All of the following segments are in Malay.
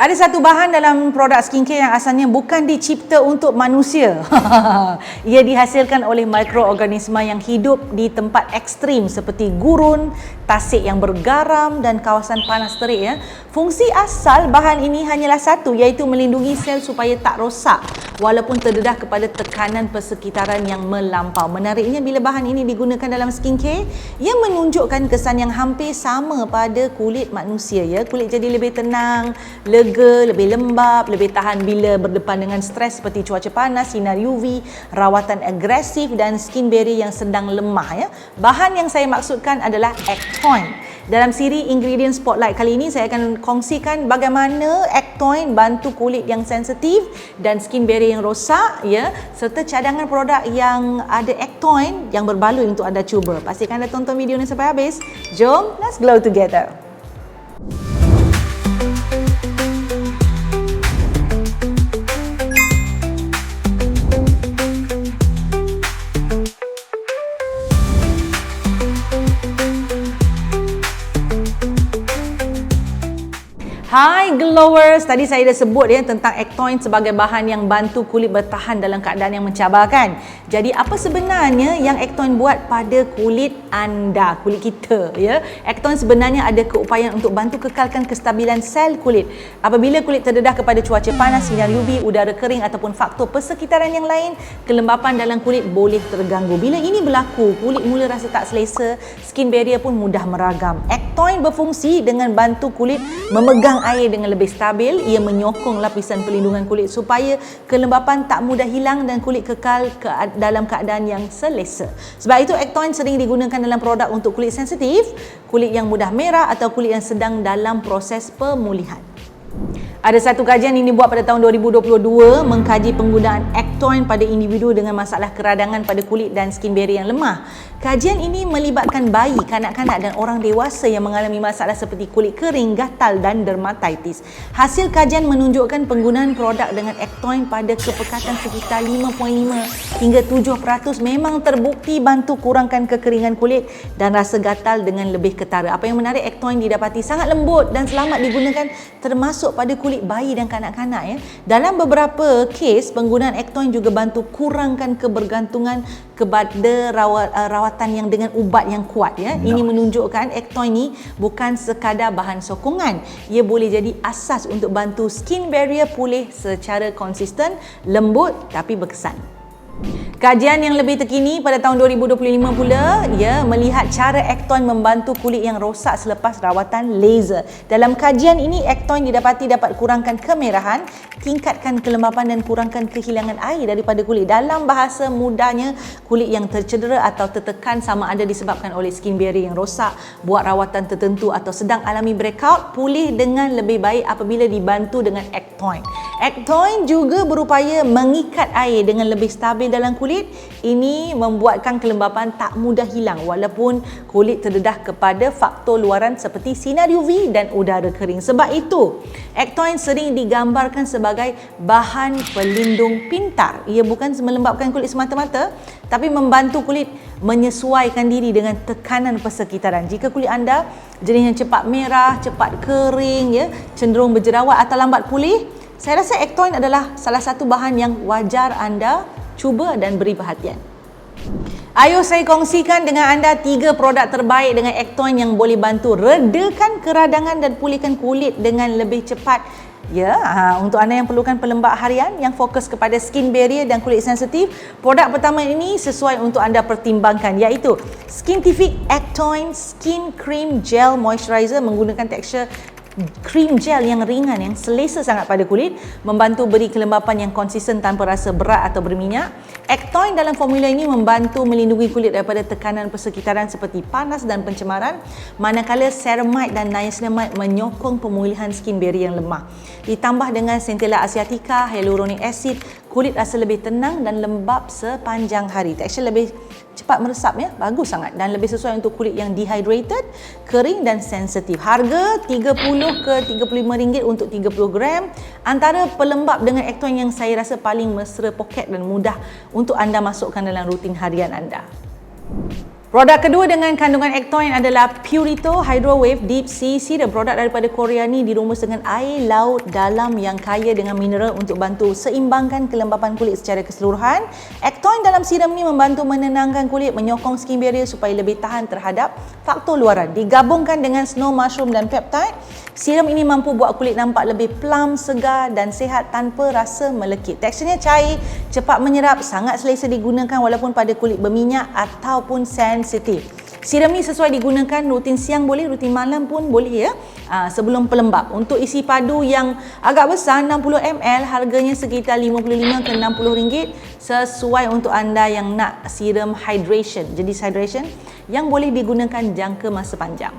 Ada satu bahan dalam produk skincare yang asalnya bukan dicipta untuk manusia. Ia dihasilkan oleh mikroorganisma yang hidup di tempat ekstrim seperti gurun, tasik yang bergaram dan kawasan panas terik. Ya. Fungsi asal bahan ini hanyalah satu, iaitu melindungi sel supaya tak rosak walaupun terdedah kepada tekanan persekitaran yang melampau. Menariknya, bila bahan ini digunakan dalam skincare, ia menunjukkan kesan yang hampir sama pada kulit manusia. Ya. Kulit jadi lebih tenang, lega, lebih lembap, lebih tahan bila berdepan dengan stres seperti cuaca panas, sinar UV, rawatan agresif dan skin barrier yang sedang lemah. Ya. Bahan yang saya maksudkan adalah Actoin. Dalam siri ingredient spotlight kali ini, saya akan kongsikan bagaimana Actoin bantu kulit yang sensitif dan skin barrier yang rosak, ya, serta cadangan produk yang ada Actoin yang berbaloi untuk anda cuba. Pastikan anda tonton video ini sampai habis. Jom, let's glow together. Hai glowers, tadi saya dah sebut ya tentang Actoin sebagai bahan yang bantu kulit bertahan dalam keadaan yang mencabarkan. Jadi apa sebenarnya yang Actoin buat pada kulit anda, kulit kita ya? Actoin sebenarnya ada keupayaan untuk bantu kekalkan kestabilan sel kulit. Apabila kulit terdedah kepada cuaca panas, sinar UV, udara kering ataupun faktor persekitaran yang lain, kelembapan dalam kulit boleh terganggu. Bila ini berlaku, kulit mula rasa tak selesa, skin barrier pun mudah meragam. Actoin berfungsi dengan bantu kulit memegang air dengan lebih stabil. Ia menyokong lapisan perlindungan kulit supaya kelembapan tak mudah hilang dan kulit kekal dalam keadaan yang selesa. Sebab itu Actoin sering digunakan dalam produk untuk kulit sensitif, kulit yang mudah merah atau kulit yang sedang dalam proses pemulihan. Ada satu kajian yang dibuat pada tahun 2022 mengkaji penggunaan Actoin pada individu dengan masalah keradangan pada kulit dan skin barrier yang lemah. Kajian ini melibatkan bayi, kanak-kanak dan orang dewasa yang mengalami masalah seperti kulit kering, gatal dan dermatitis. Hasil kajian menunjukkan penggunaan produk dengan Actoin pada kepekatan sekitar 5.5 hingga 7% memang terbukti bantu kurangkan kekeringan kulit dan rasa gatal dengan lebih ketara. Apa yang menarik, Actoin didapati sangat lembut dan selamat digunakan termasuk pada kulit bayi dan kanak-kanak. Ya. Dalam beberapa kes, penggunaan Actoin juga bantu kurangkan kebergantungan kepada rawatan yang dengan ubat yang kuat. Ya. Ini menunjukkan Actoin ni bukan sekadar bahan sokongan. Ia boleh jadi asas untuk bantu skin barrier pulih secara konsisten, lembut tapi berkesan. Kajian yang lebih terkini pada tahun 2025 pula, ya, melihat cara Actoin membantu kulit yang rosak selepas rawatan laser. Dalam kajian ini, Actoin didapati dapat kurangkan kemerahan, tingkatkan kelembapan dan kurangkan kehilangan air daripada kulit. Dalam bahasa mudahnya, kulit yang tercedera atau tertekan sama ada disebabkan oleh skin barrier yang rosak, buat rawatan tertentu atau sedang alami breakout, pulih dengan lebih baik apabila dibantu dengan Actoin. Actoin juga berupaya mengikat air dengan lebih stabil dalam kulit. Ini membuatkan kelembapan tak mudah hilang walaupun kulit terdedah kepada faktor luaran seperti sinar UV dan udara kering. Sebab itu, Actoin sering digambarkan sebagai bahan pelindung pintar. Ia bukan melembapkan kulit semata-mata, tapi membantu kulit menyesuaikan diri dengan tekanan persekitaran. Jika kulit anda jenis yang cepat merah, cepat kering, ya, cenderung berjerawat atau lambat pulih, saya rasa Actoin adalah salah satu bahan yang wajar anda cuba dan beri perhatian. Ayo saya kongsikan dengan anda 3 produk terbaik dengan Actoin yang boleh bantu redakan keradangan dan pulihkan kulit dengan lebih cepat. Ya, untuk anda yang perlukan pelembab harian yang fokus kepada skin barrier dan kulit sensitif, produk pertama ini sesuai untuk anda pertimbangkan, iaitu Skintific Actoin Skin Cream Gel Moisturizer menggunakan tekstur krim gel yang ringan yang selesa sangat pada kulit, membantu beri kelembapan yang konsisten tanpa rasa berat atau berminyak. Actoin dalam formula ini membantu melindungi kulit daripada tekanan persekitaran seperti panas dan pencemaran, manakala ceramide dan niacinamide menyokong pemulihan skin barrier yang lemah. Ditambah dengan Centella asiatica, hyaluronic acid, kulit rasa lebih tenang dan lembap sepanjang hari. Tekstur lebih cepat meresap, ya, bagus sangat dan lebih sesuai untuk kulit yang dehydrated, kering dan sensitif. Harga RM30 ke RM35 untuk 30 gram. Antara pelembab dengan Actoin yang saya rasa paling mesra poket dan mudah untuk anda masukkan dalam rutin harian anda. Produk kedua dengan kandungan Ectoin adalah Purito Hydro Wave Deep Sea Serum. Produk daripada Korea ni dirumus dengan air laut dalam yang kaya dengan mineral untuk bantu seimbangkan kelembapan kulit secara keseluruhan. Ectoin dalam serum ni membantu menenangkan kulit, menyokong skin barrier supaya lebih tahan terhadap faktor luaran. Digabungkan dengan snow mushroom dan peptide, serum ini mampu buat kulit nampak lebih plump, segar dan sihat tanpa rasa melekit. Teksturnya cair, cepat menyerap, sangat selesa digunakan walaupun pada kulit berminyak ataupun sensitif. Serum ni sesuai digunakan rutin siang boleh, rutin malam pun boleh ya. Sebelum pelembab. Untuk isi padu yang agak besar 60 ml, harganya sekitar 55 ke 60 ringgit, sesuai untuk anda yang nak serum hydration, jenis hydration yang boleh digunakan jangka masa panjang.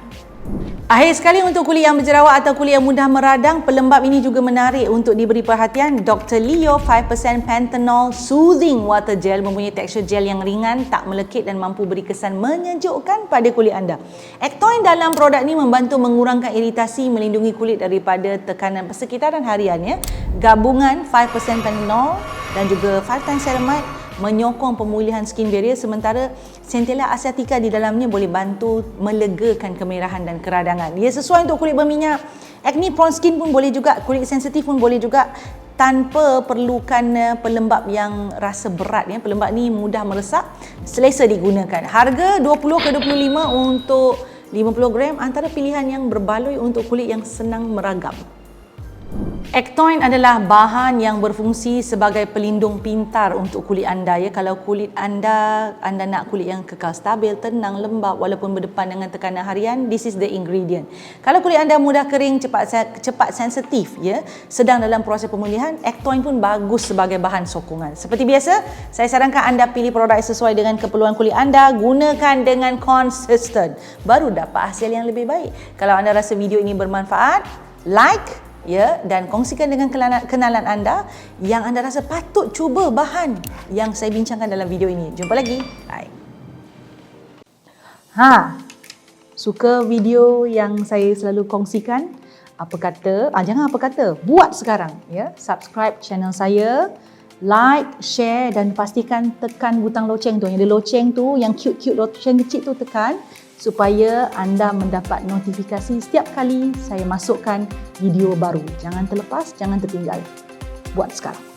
Akhir sekali, untuk kulit yang berjerawat atau kulit yang mudah meradang, pelembab ini juga menarik untuk diberi perhatian. Dr. Leo 5% Panthenol Soothing Water Gel mempunyai tekstur gel yang ringan, tak melekit dan mampu beri kesan menyejukkan pada kulit anda. Ectoin dalam produk ini membantu mengurangkan iritasi, melindungi kulit daripada tekanan persekitaran harian ya. Gabungan 5% Panthenol dan juga 5 times ceramide menyokong pemulihan skin barrier, sementara Centella asiatica di dalamnya boleh bantu melegakan kemerahan dan keradangan. Ia sesuai untuk kulit berminyak, acne prone skin pun boleh juga, kulit sensitif pun boleh juga, tanpa perlukan pelembab yang rasa berat ya. Pelembab ni mudah meresap, selesa digunakan. Harga 20 ke 25 untuk 50 gram, antara pilihan yang berbaloi untuk kulit yang senang meragam. Ectoin adalah bahan yang berfungsi sebagai pelindung pintar untuk kulit anda ya. Kalau kulit anda nak kulit yang kekal stabil, tenang, lembap walaupun berdepan dengan tekanan harian, this is the ingredient. Kalau kulit anda mudah kering, cepat sensitif ya, sedang dalam proses pemulihan, Ectoin pun bagus sebagai bahan sokongan. Seperti biasa, saya sarankan anda pilih produk sesuai dengan keperluan kulit anda, gunakan dengan konsisten, baru dapat hasil yang lebih baik. Kalau anda rasa video ini bermanfaat, like ya, dan kongsikan dengan kenalan anda yang anda rasa patut cuba bahan yang saya bincangkan dalam video ini. Jumpa lagi. Bye. Suka video yang saya selalu kongsikan? Apa kata? Jangan apa kata, buat sekarang ya. Subscribe channel saya, like, share dan pastikan tekan butang loceng tu. Yang ada loceng tu, yang cute-cute loceng kecil tu tekan, supaya anda mendapat notifikasi setiap kali saya masukkan video baru. Jangan terlepas, jangan tertinggal. Buat sekarang.